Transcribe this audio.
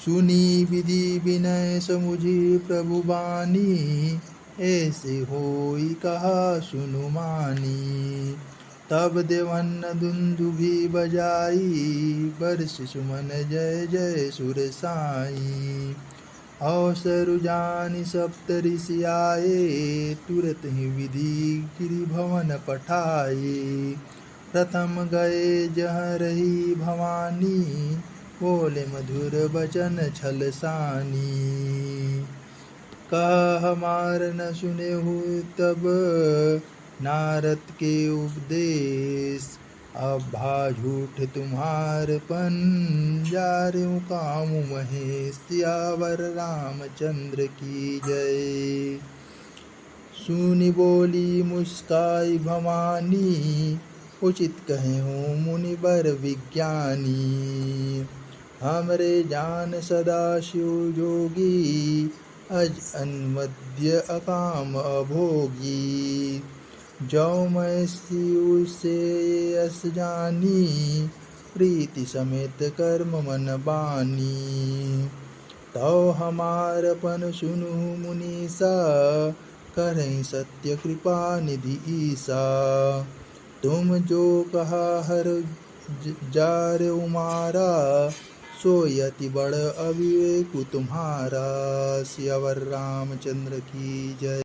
सुनी विधि विनय समुझी प्रभु बानी, ऐसे होई कहा सुनु मानी। तब देवन्न दुंदुभि बजाई, बरस सुमन जय जय सुर साई। अवसरु जानि सप्त ऋषि आए, तुरत ही विधि गिरि भवन पठाए। प्रथम गए जहाँ रही भवानी, बोले मधुर बचन छल सानी। कह हमार न सुने हो तब, नारद के उपदेश। अब भा झूठ तुम्हार पन, जारहु कामु महेश। सियावर रामचंद्र की जय। सुनि बोली मुस्काई भवानी, उचित कहे हूँ मुनिवर विज्ञानी। हमरे जान सदा शिव जोगी, अज अन्मद्य अकाम अभोगी। जो मैं शिव से यस जानी, प्रीति समेत कर्म मन बानी। तो हमारपन सुनु मुनीसा, करें सत्य कृपा निधि ईसा। तुम जो कहा हर जार उमारा, सोई अति बड़ अविवेक तुम्हारा। सियावर रामचंद्र की जय।